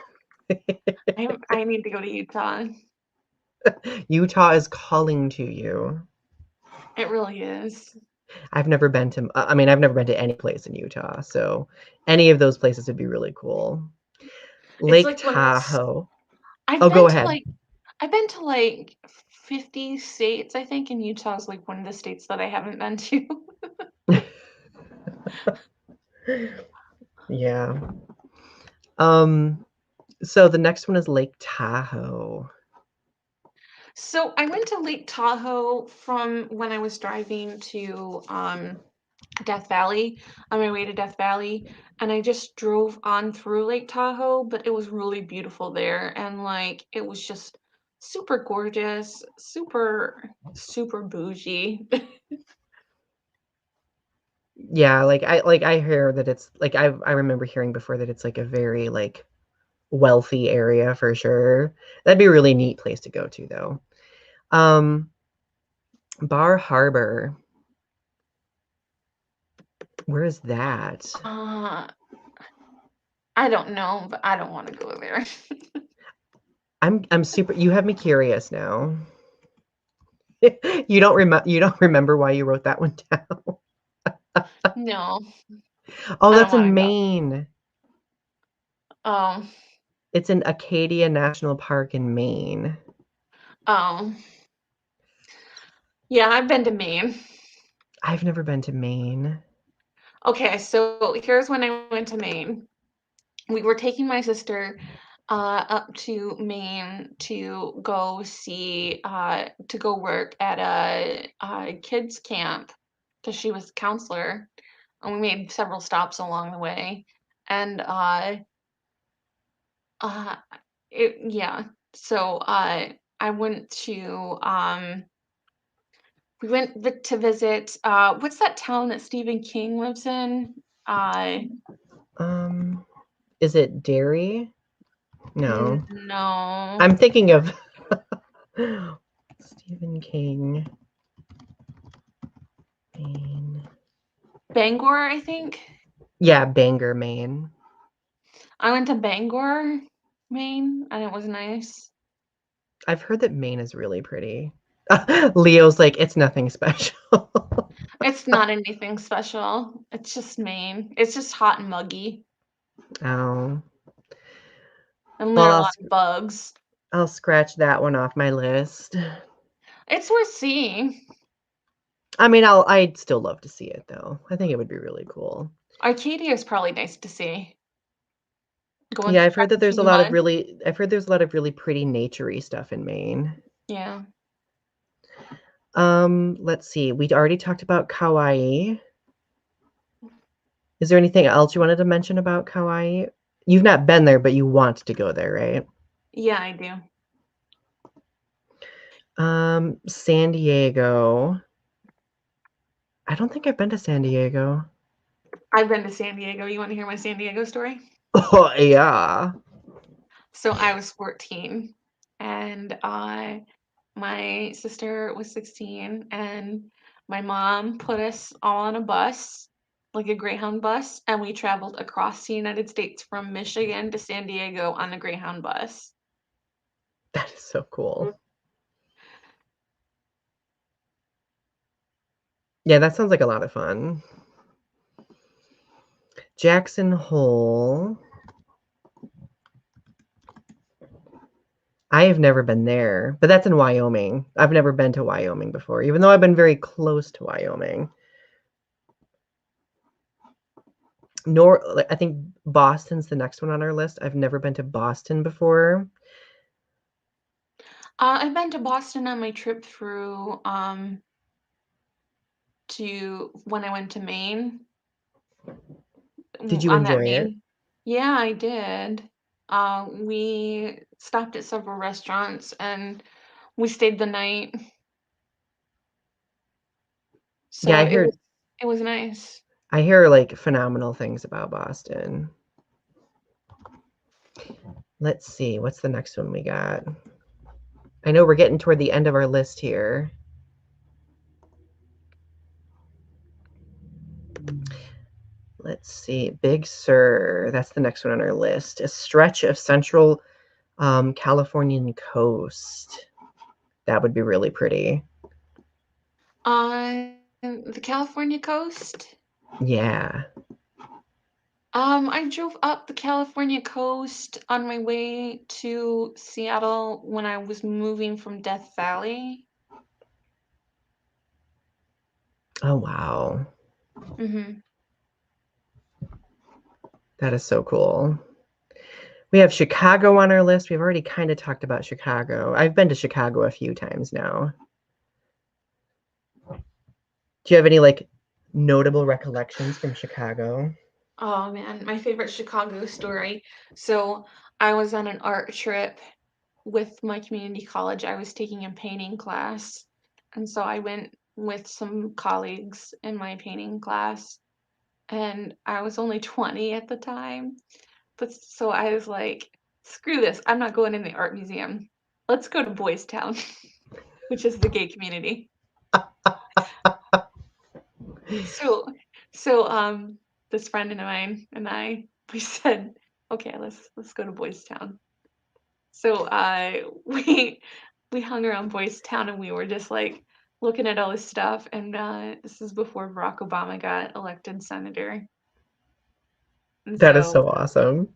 I need to go to Utah. Utah is calling to you. It really is. I've never been to any place in Utah, so any of those places would be really cool. It's Lake like when I was Tahoe. I've Oh, been go to ahead. like I've been to like 50 states, I think, and Utah's like one of the states that I haven't been to. Yeah. Um, so the next one is Lake Tahoe. So I went to Lake Tahoe from when I was driving to Death Valley, on my way to Death Valley, and I just drove on through Lake Tahoe, but it was really beautiful there, and like it was just super gorgeous, super bougie. Yeah, I hear that it's like I remember hearing before that it's like a very like wealthy area for sure. That'd be a really neat place to go to though. Um, Bar Harbor. Where is that? uh I don't know, but I don't want to go there. I'm super you have me curious now. You don't remember why you wrote that one down? No, Oh, I don't that's want in to go. Maine. Um, It's in Acadia National Park in Maine. um, yeah, I've been to Maine. I've never been to Maine. Okay, so here's when I went to Maine. We were taking my sister up to Maine to go to go work at a kids camp because she was a counselor, and we made several stops along the way, and uh, yeah. So I went to we went to visit what's that town that Stephen King lives in? Uh, Um, is it Derry? No. no, I'm thinking of Stephen King, Maine. Bangor, I think. Yeah, Bangor, Maine. I went to Bangor, Maine, and it was nice. I've heard that Maine is really pretty. Leo's like, it's nothing special. It's not anything special. It's just Maine. It's just hot and muggy, Oh. and there Well, are a lot of bugs. I'll scratch that one off my list. It's worth seeing. I mean, I'd still love to see it though. I think it would be really cool. Arcadia is probably nice to see. Going Yeah, I've heard that through there's a the lot of mud. really I've heard there's a lot of really pretty naturey stuff in Maine. Yeah. Let's see. We'd already talked about Kauai. Is there anything else you wanted to mention about Kauai? You've not been there, but you want to go there, right? Yeah, I do. San Diego. I don't think I've been to San Diego. I've been to San Diego. You want to hear my San Diego story? Oh, yeah. So I was 14 and my sister was 16 and my mom put us all on a bus, like a Greyhound bus, and we traveled across the United States from Michigan to San Diego on the Greyhound bus. That is so cool. Yeah, that sounds like a lot of fun. Jackson Hole. I have never been there, but that's in Wyoming. I've never been to Wyoming before, even though I've been very close to Wyoming. I think Boston's the next one on our list. I've never been to Boston before. I've been to Boston on my trip through to when I went to Maine Did you on that enjoy it? Maine. Yeah, I did. We stopped at several restaurants and we stayed the night. Yeah, So it was nice. I hear like phenomenal things about Boston. Let's see, what's the next one we got? I know we're getting toward the end of our list here. Let's see, Big Sur. That's the next one on our list. A stretch of central Californian coast. That would be really pretty. On the California coast, Yeah. I drove up the California coast on my way to Seattle when I was moving from Death Valley. Oh, wow. Hmm. That is so cool. We have Chicago on our list. We've already kind of talked about Chicago. I've been to Chicago a few times now. Do you have any like notable recollections from Chicago? Oh man, my favorite Chicago story. So I was on an art trip with my community college. I was taking a painting class. And so I went with some colleagues in my painting class. And I was only 20 at the time. But so I was like, screw this. I'm not going in the art museum. Let's go to Boys Town, which is the gay community. So so this friend of mine and I we said, okay, let's go to Boys Town. So we hung around Boys Town and we were just like looking at all this stuff and this is before Barack Obama got elected senator. And That is so so awesome.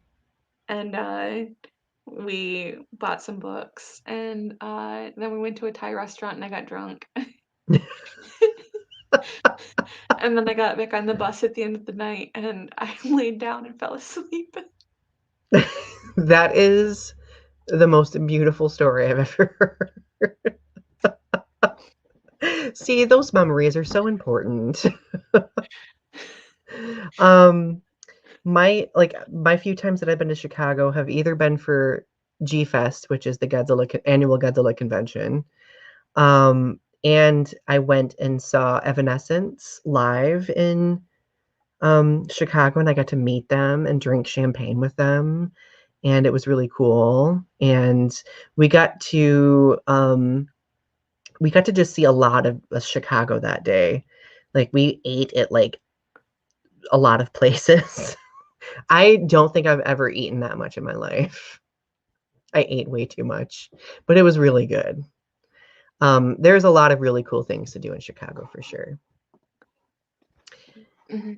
and we bought some books and then we went to a Thai restaurant and I got drunk. And then I got back on the bus at the end of the night and I laid down and fell asleep. That is the most beautiful story I've ever heard. See, those memories are so important. um, my few times that I've been to Chicago have either been for G Fest, which is the annual Godzilla convention. And I went and saw Evanescence live in Chicago, and I got to meet them and drink champagne with them, and it was really cool. And we got to um, we got to just see a lot of Chicago that day. Like we ate at like a lot of places. I don't think I've ever eaten that much in my life. I ate way too much, but it was really good. There's a lot of really cool things to do in Chicago for sure. Hmm.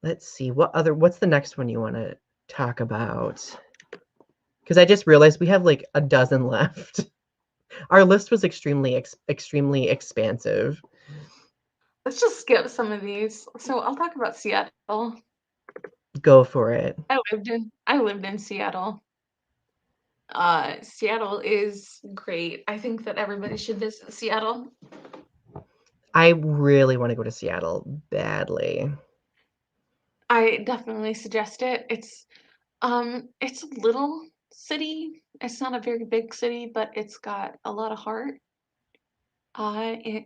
Let's see what's the next one you want to talk about? because I just realized we have like a dozen left. Our list was extremely expansive. Let's just skip some of these. So I'll talk about Seattle. Go for it. I lived in Seattle. Seattle is great. I think that everybody should visit Seattle. I really want to go to Seattle badly. I definitely suggest it. It's a little city. It's not a very big city, but it's got a lot of heart. It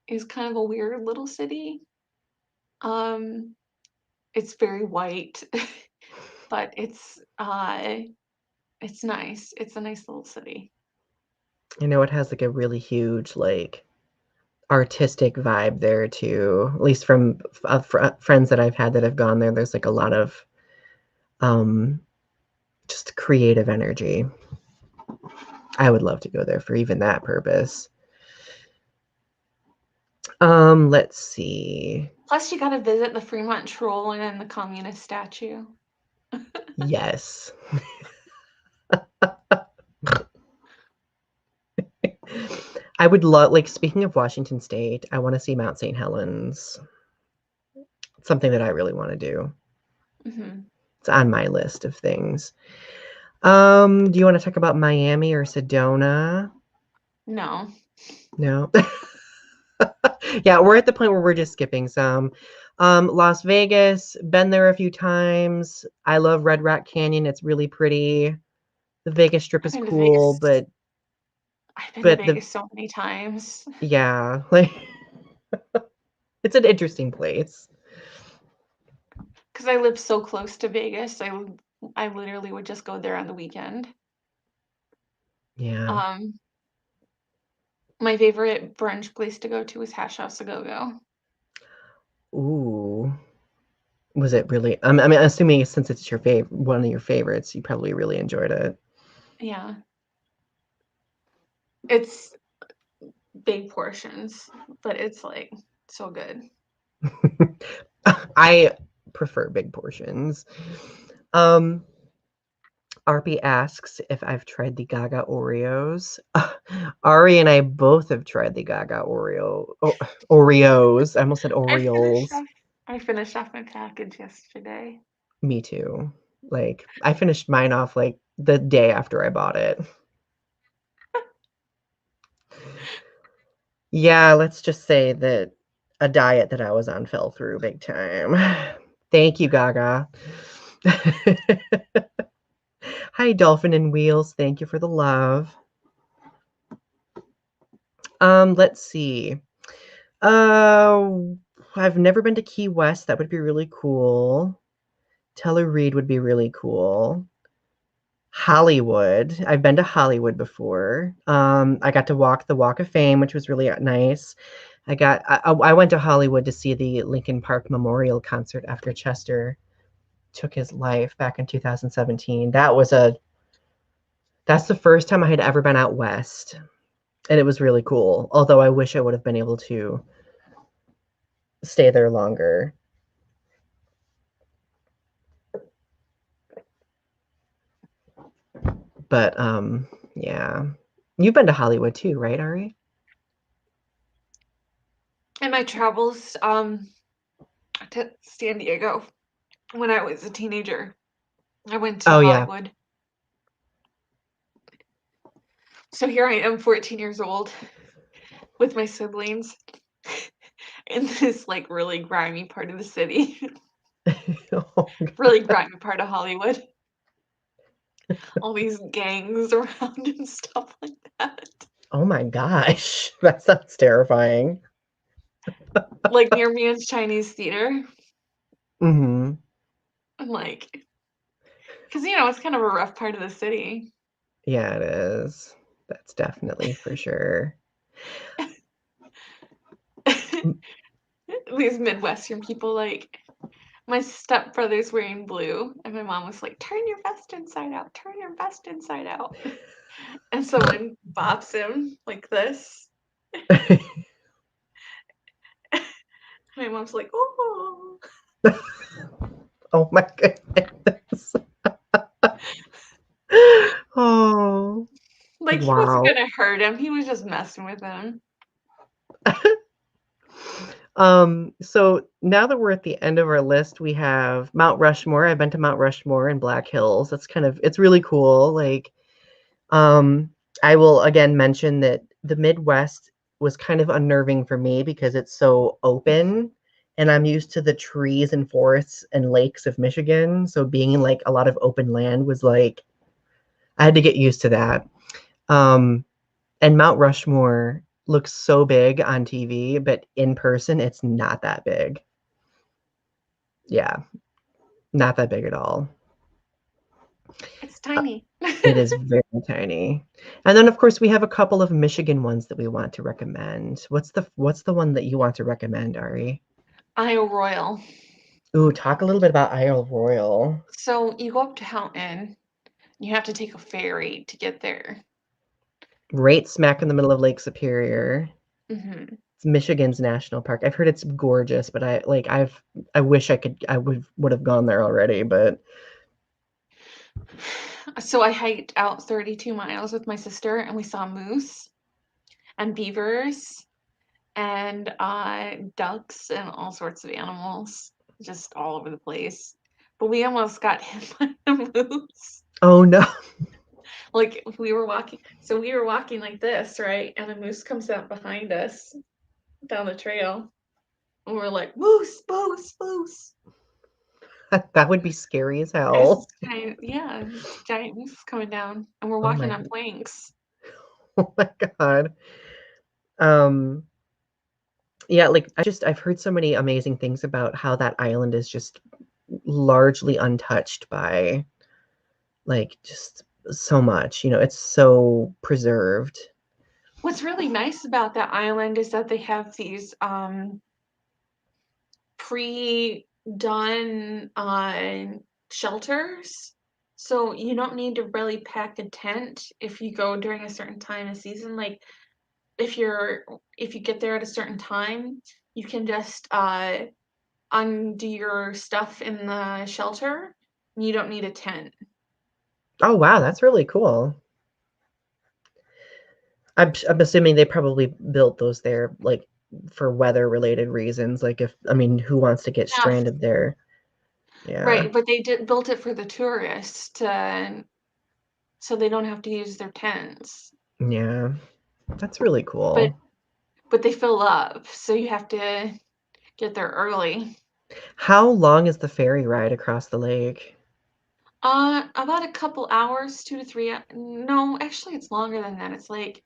is kind of a weird little city. Um, it's very white, but it's nice. It's a nice little city. I know it has like a really huge like artistic vibe there too. At least from friends that I've had that have gone there, there's like a lot of um just creative energy. I would love to go there for even that purpose. Let's see. Plus, you got to visit the Fremont Troll and then the Communist statue. Yes. I would love, like, speaking of Washington State, I want to see Mount St. Helens. It's something that I really want to do. Mm-hmm. It's on my list of things. Do you want to talk about Miami or Sedona? No. No. Yeah, we're at the point where we're just skipping some. Las Vegas, been there a few times. I love Red Rock Canyon. It's really pretty. The Vegas Strip I've is been to cool, Vegas. but I've been to but the Vegas so many times yeah, like it's an interesting place. because I live so close to Vegas. I literally would just go there on the weekend. Yeah. Um, my favorite brunch place to go to is Hash House A Go Go. Ooh. Was it really? I mean, assuming since it's your favorite, one of your favorites, you probably really enjoyed it. Yeah, it's big portions, but it's like so good. I prefer big portions. Um, Arpy asks if I've tried the Gaga Oreos. Ari and I both have tried the Gaga Oreos. I almost said I finished Oreos. off. I finished off my package yesterday. Me too. Like I finished mine off like the day after I bought it. Yeah, let's just say that a diet that I was on fell through big time. Thank you, Gaga. Hi, Dolphin and Wheels. Thank you for the love. Let's see. Uh, I've never been to Key West. That would be really cool. Telluride would be really cool. Hollywood. I've been to Hollywood before. I got to walk the Walk of Fame, which was really nice. I went to Hollywood to see the Lincoln Park Memorial concert after Chester took his life back in 2017. That's the first time I had ever been out west, and it was really cool. Although I wish I would have been able to stay there longer. But yeah. You've been to Hollywood too, right, Ari? In my travels to San Diego when I was a teenager, I went to Oh yeah. Hollywood. So here I am, 14 years old, with my siblings in this like really grimy part of the city, Oh, really grimy part of Hollywood. All these gangs around and stuff like that. oh my gosh. That sounds terrifying. Like near Man's Chinese Theater. Mm-hmm. I'm like, because it's kind of a rough part of the city. Yeah, it is. That's definitely for sure. These Midwestern people, like, my stepbrother's wearing blue, and my mom was like, turn your vest inside out, turn your vest inside out. And someone bops him like this. My mom's like, oh. Oh my goodness. Like, he wasn't Wow. gonna hurt him. He was just messing with him. So now that we're at the end of our list, we have Mount Rushmore. I've been to Mount Rushmore in Black Hills. That's kind of, it's really cool. Like, um, I will again mention that the Midwest was kind of unnerving for me because it's so open and I'm used to the trees and forests and lakes of Michigan. So being in like a lot of open land was like, I had to get used to that. Um, and Mount Rushmore looks so big on TV, but in person, it's not that big. Yeah, not that big at all. It's tiny. It is very tiny. And then of course we have a couple of Michigan ones that we want to recommend. What's the one that you want to recommend, Ari? Isle Royal. Ooh, talk a little bit about Isle Royal. So you go up to Houghton. You have to take a ferry to get there. Right smack in the middle of Lake Superior. Hmm. It's Michigan's national park. I've heard it's gorgeous, but I wish I would have gone there already, but So I hiked out 32 miles with my sister, and we saw moose and beavers and ducks and all sorts of animals, just all over the place. But we almost got hit by a moose. oh no. Like we were walking, so we were walking like this, right? And a moose comes out behind us down the trail, and we're like, moose, moose, moose. That would be scary as It's hell. giant, yeah, it's giant moose coming down, and we're Oh walking my on planks. oh my God. Um yeah, like I've heard so many amazing things about how that island is just largely untouched by like just so much. It's so preserved. What's really nice about that island is that they have these pre-done shelters. So you don't need to really pack a tent if you go during a certain time of season. Like if you get there at a certain time, you can just undo your stuff in the shelter. You don't need a tent. Oh wow, that's really cool. I'm assuming they probably built those there like for weather related reasons. Like if I mean, who wants to get Yeah, stranded there? Yeah. right. But they did built it for the tourists to so they don't have to use their tents. Yeah. That's really But cool. but they fill up, so you have to get there early. How long is the ferry ride across the lake? About a couple hours, 2 to 3. No, actually, it's longer than that. It's like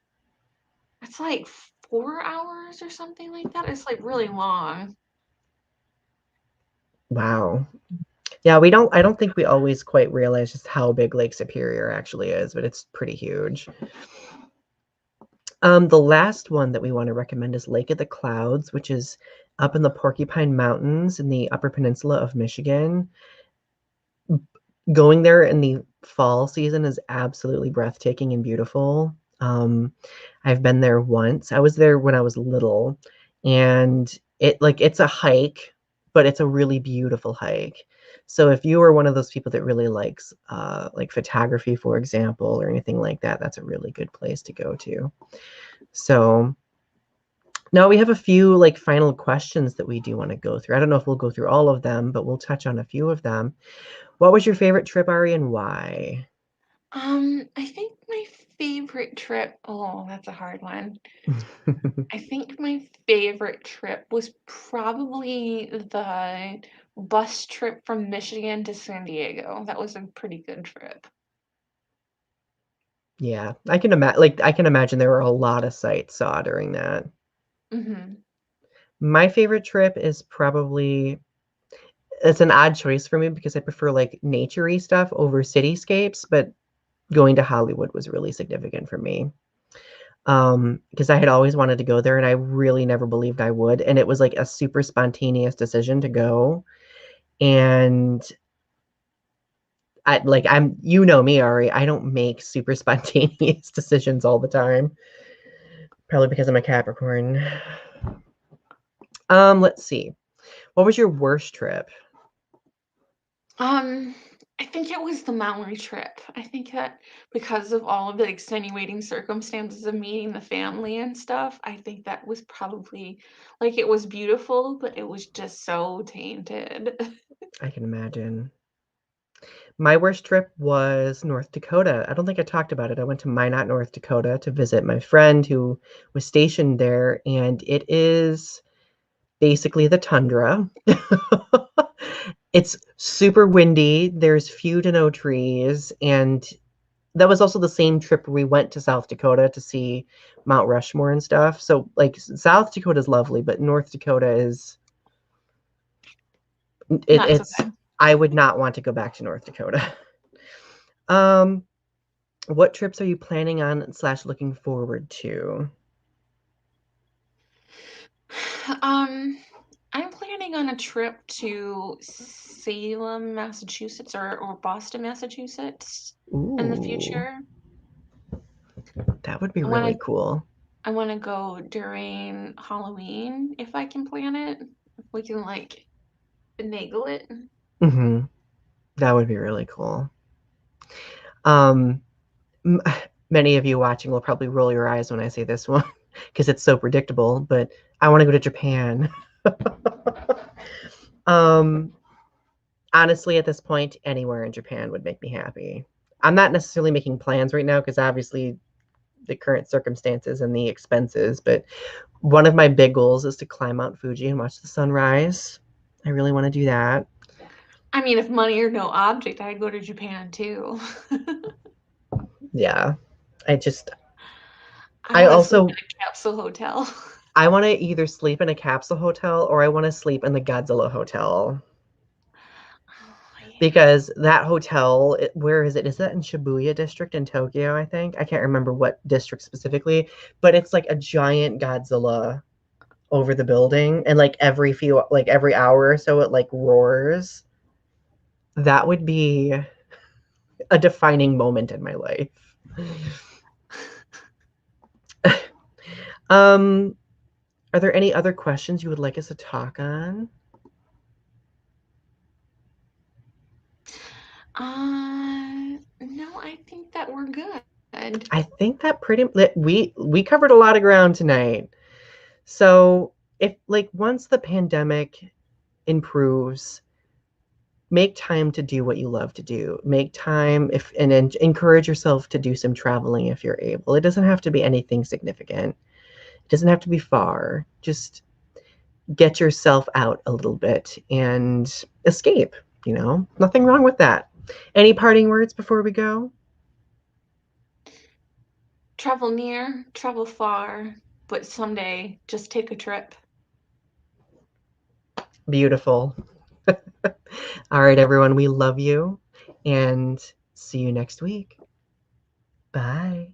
4 hours or something like that. It's like really long. Wow. Yeah, I don't think we always quite realize just how big Lake Superior actually is, but it's pretty huge. The last one that we want to recommend is Lake of the Clouds, which is up in the Porcupine Mountains in the Upper Peninsula of Michigan. Going there in the fall season is absolutely breathtaking and beautiful. I've been there once. I was there when I was little, and it's a hike, but it's a really beautiful hike. So if you are one of those people that really likes like photography, for example, or anything like that, that's a really good place to go to. So now we have a few like final questions that we do want to go through. I don't know if we'll go through all of them, but we'll touch on a few of them. What was your favorite trip, Ari, and why? I think my favorite trip. Oh, that's a hard one. I think my favorite trip was probably the bus trip from Michigan to San Diego. That was a pretty good trip. Yeah, I can imagine there were a lot of sights saw during that. Hmm. My favorite trip is probably it's an odd choice for me because I prefer like naturey stuff over cityscapes, but going to Hollywood was really significant for me. Because I had always wanted to go there and I really never believed I would. And it was like a super spontaneous decision to go. And you know me, Ari, I don't make super spontaneous decisions all the time. Probably because I'm a Capricorn. Let's see. What was your worst trip? Um, I think it was the Maui trip. I think that because of all of the extenuating circumstances of meeting the family and stuff, I think that was probably like it was beautiful, but it was just so tainted. I can imagine. My worst trip was North Dakota. I don't think I talked about it. I went to Minot, North Dakota to visit my friend who was stationed there, and it is basically the tundra. It's super windy. There's few to no trees, and that was also the same trip where we went to South Dakota to see Mount Rushmore and stuff. So like South Dakota is lovely, but North Dakota is Not so it's good. I would not want to go back to North Dakota. Um, what trips are you planning on slash looking forward to? Um, I'm planning on a trip to Salem, Massachusetts, or Boston, Massachusetts in the Ooh, future. that would be I want really to cool. I want to go during Halloween if I can plan it. If we can like finagle it. Hmm. That would be really cool. Um, m- many of you watching will probably roll your eyes when I say this one because it's so predictable, but I want to go to Japan. um, honestly, at this point, anywhere in Japan would make me happy. I'm not necessarily making plans right now because obviously the current circumstances and the expenses, but one of my big goals is to climb Mount Fuji and watch the sunrise. I really want to do that. I mean, if money are no object, I'd go to Japan too. Yeah. I just I I want to sleep also in a capsule hotel. I want to either sleep in a capsule hotel or I want to sleep in the Godzilla hotel Oh, yeah. because that hotel, where is it? Is that in Shibuya district in Tokyo, I think? I can't remember what district specifically, but it's like a giant Godzilla over the building and like every hour or so it like roars. That would be a defining moment in my life. Um, are there any other questions you would like us to talk on? No, I think that we're good. I think that we covered a lot of ground tonight. So if like once the pandemic improves, make time to do what you love to do. Make time if and encourage yourself to do some traveling if you're able. It doesn't have to be anything significant. It doesn't have to be far. Just get yourself out a little bit and escape, Nothing wrong with that. Any parting words before we go? Travel near, travel far, but someday just take a trip. Beautiful. All right, everyone, we love you and see you next week. Bye.